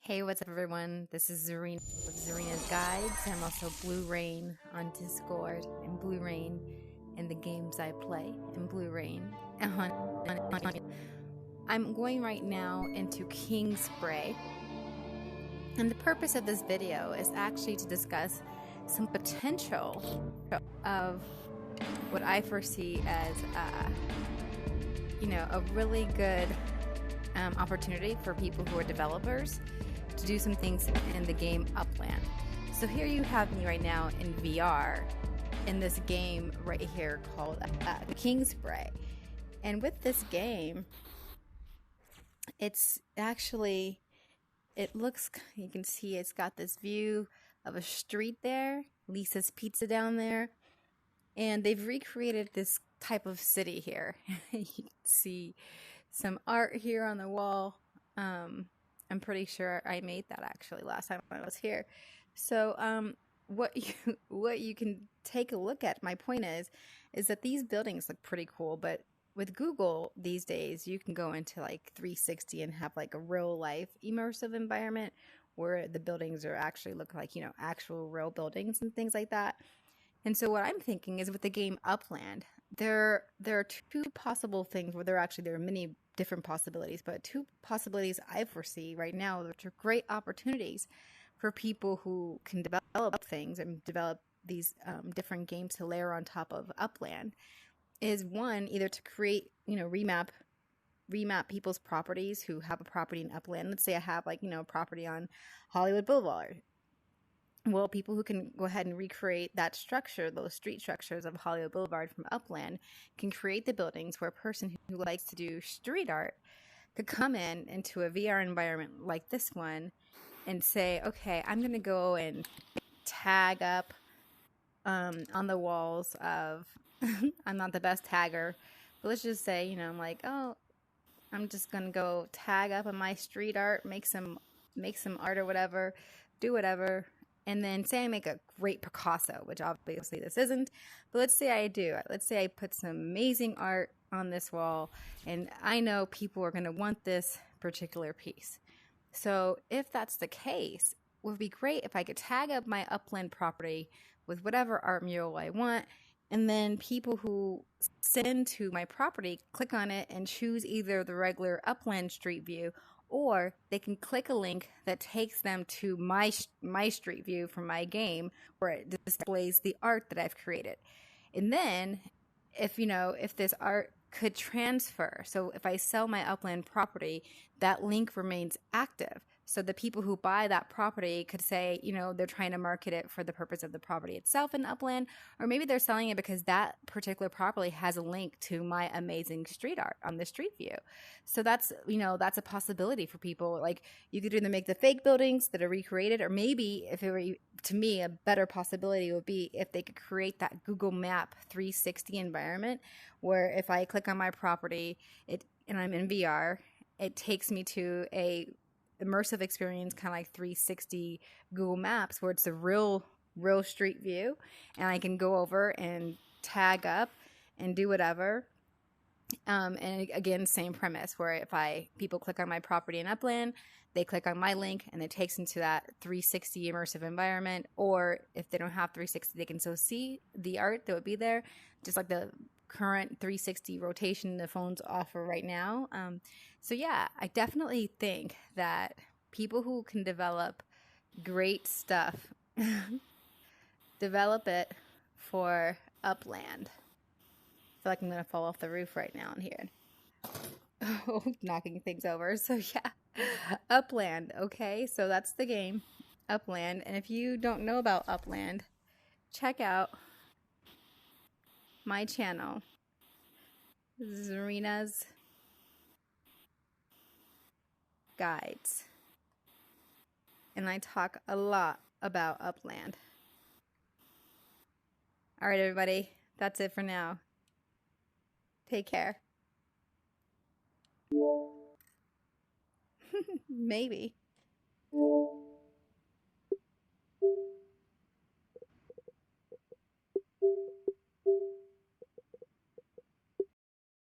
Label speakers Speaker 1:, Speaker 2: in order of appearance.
Speaker 1: Hey, what's up, everyone? This is Zarina with Zarina's Guides. I'm also Blue Rain on Discord, and Blue Rain in the games I play, and Blue Rain I'm going right now into King Spray, and the purpose of this video is actually to discuss some potential of what I foresee as, a really good opportunity for people who are developers to do some things in the game Upland. So here you have me right now in VR in this game right here called King Spray. And with this game, it's actually, it looks, you can see it's got this view of a street there, Lisa's Pizza down there, and they've recreated this type of city here. You can see some art here on the wall. I'm pretty sure I made that actually last time I was here. So what you can take a look at, my point is that these buildings look pretty cool, but with Google these days, you can go into like 360 and have like a real life immersive environment where the buildings are actually look like, actual real buildings and things like that. And so what I'm thinking is with the game Upland, there are two possible things where there are many different possibilities, but two possibilities I foresee right now, which are great opportunities for people who can develop things and develop these different games to layer on top of Upland, is one, either to create, remap people's properties who have a property in Upland. Let's say I have a property on Hollywood Boulevard. Well, people who can go ahead and recreate that structure, those street structures of Hollywood Boulevard from Upland, can create the buildings where a person who likes to do street art could come into a VR environment like this one and say, okay, I'm going to go and tag up on the walls of, I'm not the best tagger, but let's just say, I'm like, oh, I'm just going to go tag up on my street art, make some art or whatever, do whatever. And then say I make a great Picasso, which obviously this isn't, but let's say I do. Let's say I put some amazing art on this wall, and I know people are going to want this particular piece. So if that's the case, it would be great if I could tag up my Upland property with whatever art mural I want, and then people who send to my property click on it and choose either the regular Upland street view, or they can click a link that takes them to my street view from my game where it displays the art that I've created. And then if this art could transfer, so if I sell my Upland property, that link remains active. So the people who buy that property could say, they're trying to market it for the purpose of the property itself in Upland, or maybe they're selling it because that particular property has a link to my amazing street art on the street view. So that's a possibility for people. Like, you could either make the fake buildings that are recreated, or maybe, if it were to me, a better possibility would be if they could create that Google Map 360 environment where if I click on my property and I'm in VR, it takes me to a immersive experience, kind of like 360 Google Maps, where it's a real street view, and I can go over and tag up and do whatever. And again, same premise, where if people click on my property in Upland, they click on my link and it takes them to that 360 immersive environment. Or if they don't have 360, they can still see the art that would be there, just like the current 360 rotation the phones offer right now. So yeah, I definitely think that people who can develop great stuff develop it for Upland. I feel like I'm gonna fall off the roof right now in here. Oh, knocking things over. So yeah, Upland. Okay, so that's the game, Upland. And if you don't know about Upland, check out my channel, Zarina's Guides, and I talk a lot about Upland. All right, everybody, that's it for now. Take care. Maybe.